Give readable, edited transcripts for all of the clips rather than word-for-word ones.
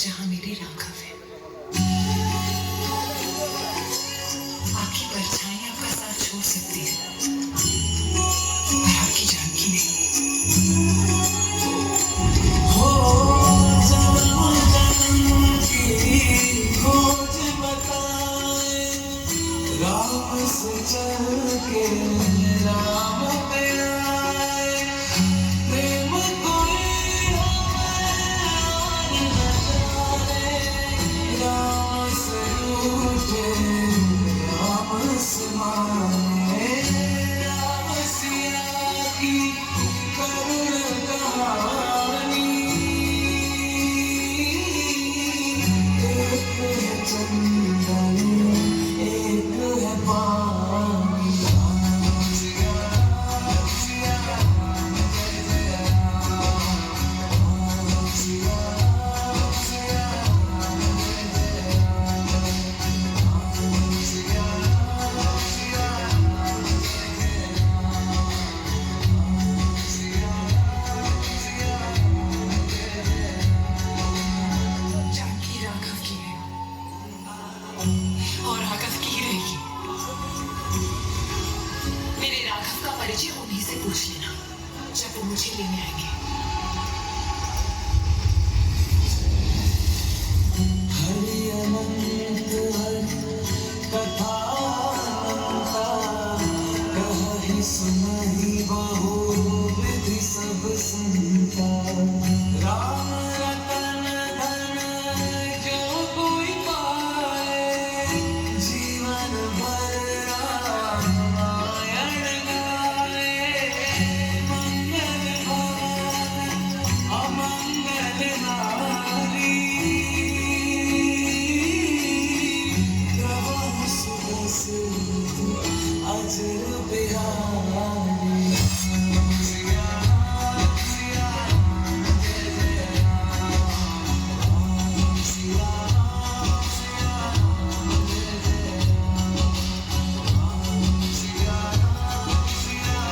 जहां मेरे राघव है। आपकी परछाई आपका साथ छोड़ सकती है, पर आपकी जानकी नहीं। हो जन्म की खोज बताए, राम से चल के राम पे आए, प्रेम कोई और न जाने, राम से रूठे राम से माने, राम सिया की करुण कहानी, एक है चंदन एक है पानी, राम सिया राम सिया राम जय जय राम, राम सिया राम सिया राम जय जय राम, राम सिया राम सिया राम जय जय राम, राम सिया राम सिया राम जय जय राम। जानकी राघव की है और राघव की ही रहेगी। मेरे राघव का परिचय उन्हीं से पूछ लेना जब वो मुझे लेने आएंगे। हरि अनंत हरि कथा अनंता, कहि सुनहि बहु विधि सब सुनता, राम रतन धन जो कोई पाए, जीवन भर रामायण गाए, मंगल भवन अमंगल हारी, प्रभु सुदर्शन अजर बिहारी, राम सिया राम सिया राम जय जय राम, राम सिया राम सिया राम जय जय राम, राम सिया राम सिया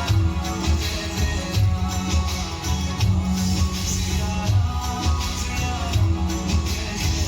राम जय जय राम, राम सिया राम सिया राम जय जय राम।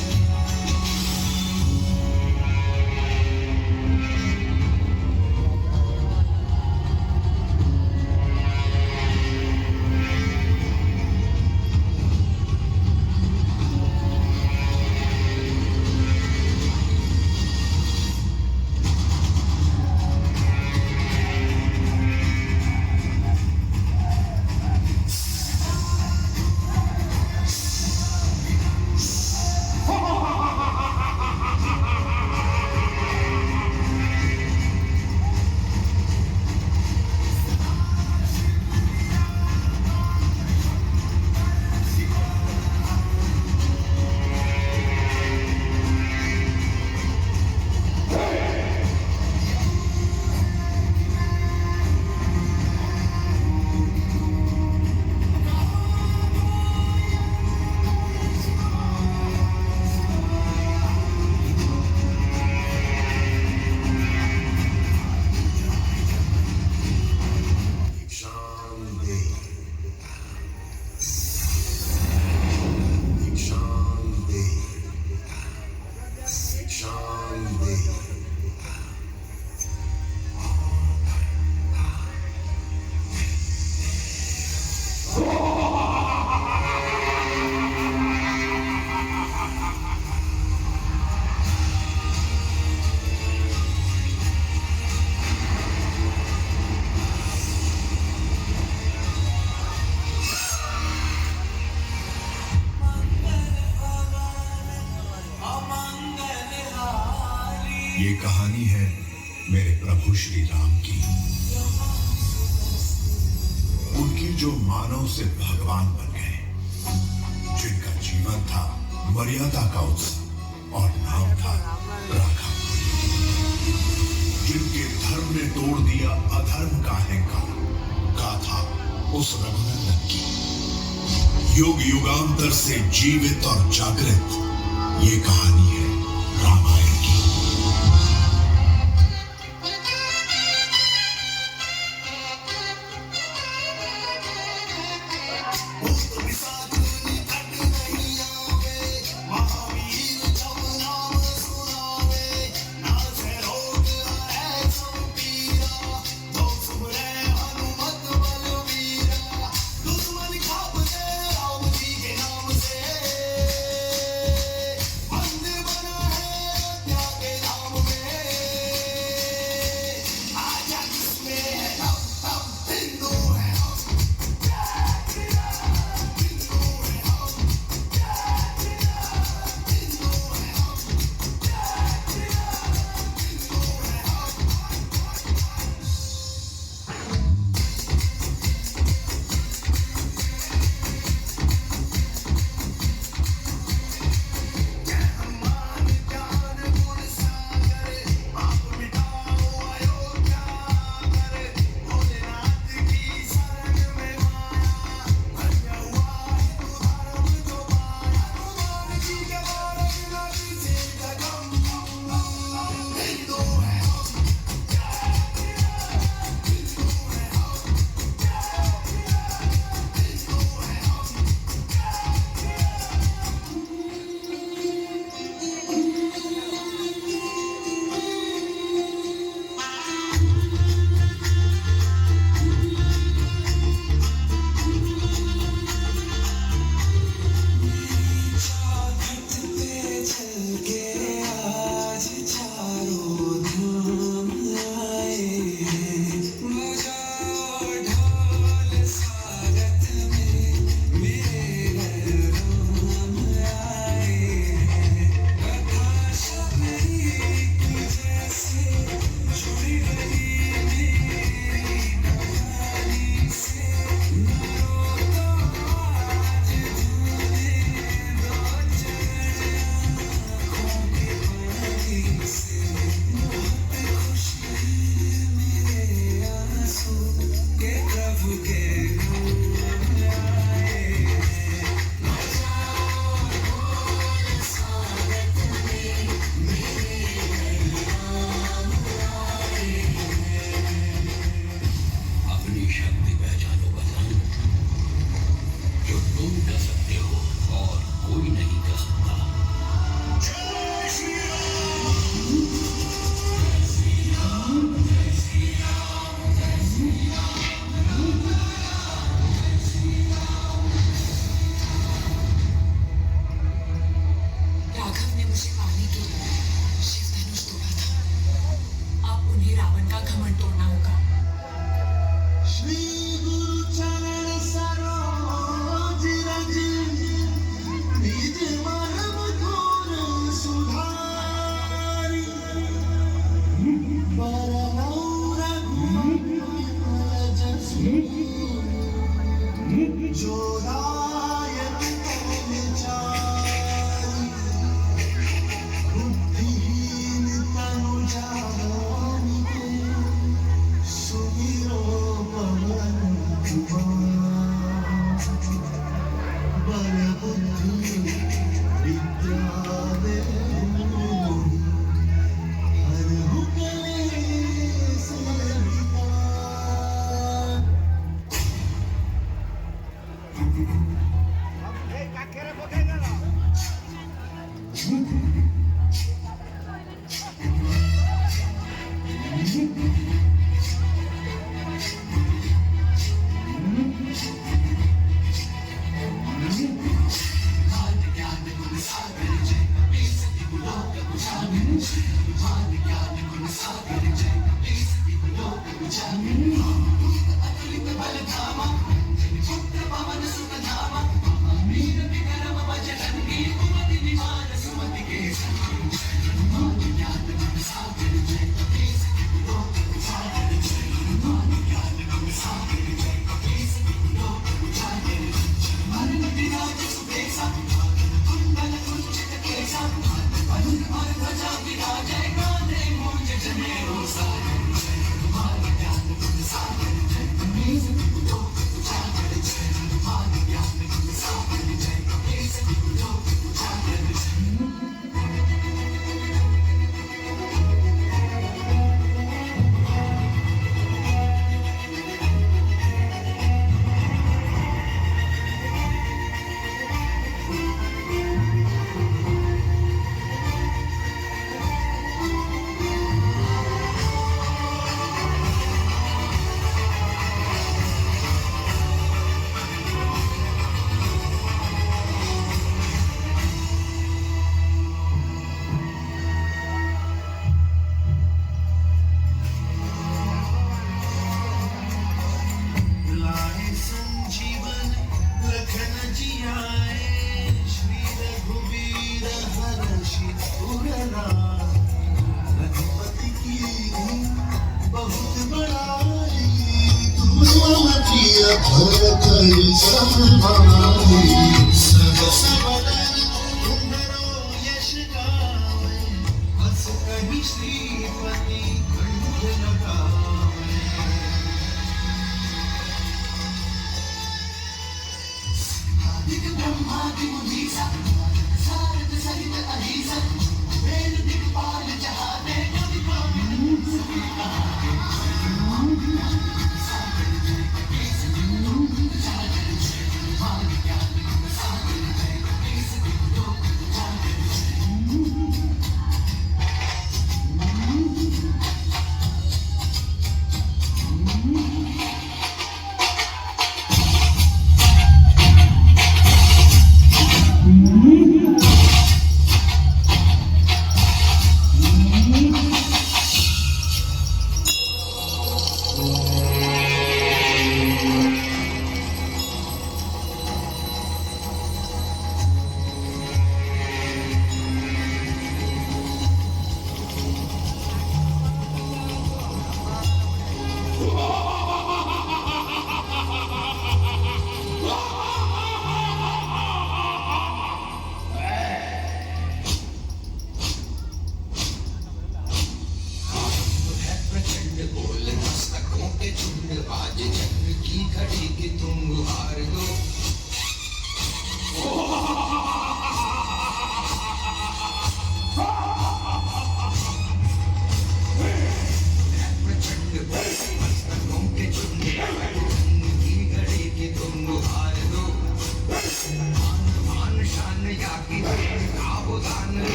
ये कहानी है मेरे प्रभु श्री राम की, उनकी जो मानव से भगवान बन गए, जिनका जीवन था मर्यादा का उत्सव और नाम था राघव, जिनके धर्म ने तोड़ दिया अधर्म का अहंकार, गाथा उस रघुनंदन की, युग युगांतर से जीवित और जागृत ये कहानी है रामायण की। Wow. सरस बदन घुंघरू यश गावे, बस कहीं श्रीपति कंठ लगावे। दिग ब्रह्मादि मुनीसा, सारद सहित अहिसा, वेद दिक्पाल जहाने कवि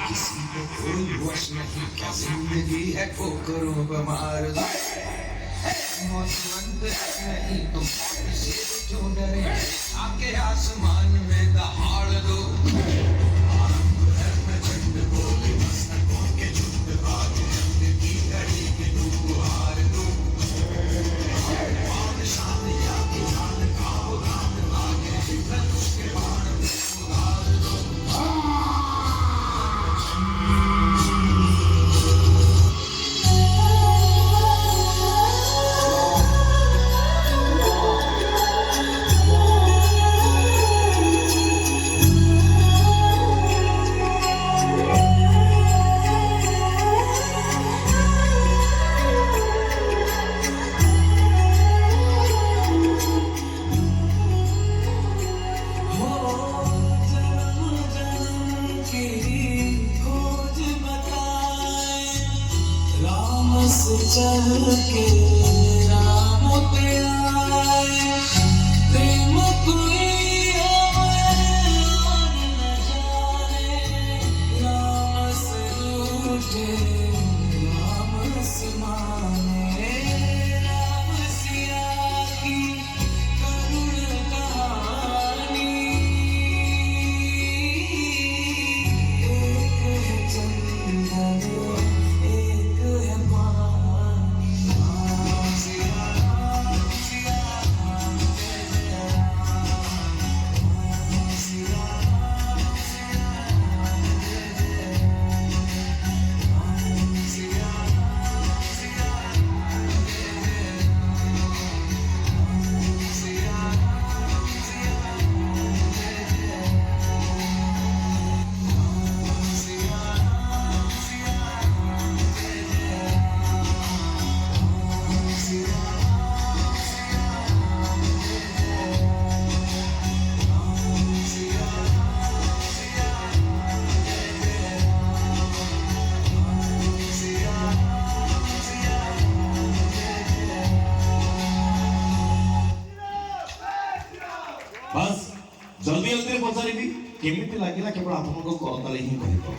किसी को कोई वश नहीं, क्या जिंदगी है ठोकरों पर मार दो। मौतमंद नहीं तुम से क्यों डरे, आके आसमान में दहाड़ दो। आरंभ है प्रचंड बोले मस्तकों के झुंड, आज जंग की घड़ी की तुम हार दो। शान या की जान का उड़ान आगे धनुष के बाण में उतार दो। चल के राम पे आए, प्रेम कोई और न जाने, राम से रूठे राम से माने, राम सिया की करुण कहानी। एक है चंदन एक है पानी, सिया सिया सिया सिया सिया ବାସ୍ ଜଲ୍ଦି ଜଲ୍ଦି ପଚାରିବି କେମିତି ଲାଗିଲା କେବଳ ଆପଣଙ୍କ କରତାଳି ହିଁ କହିବ।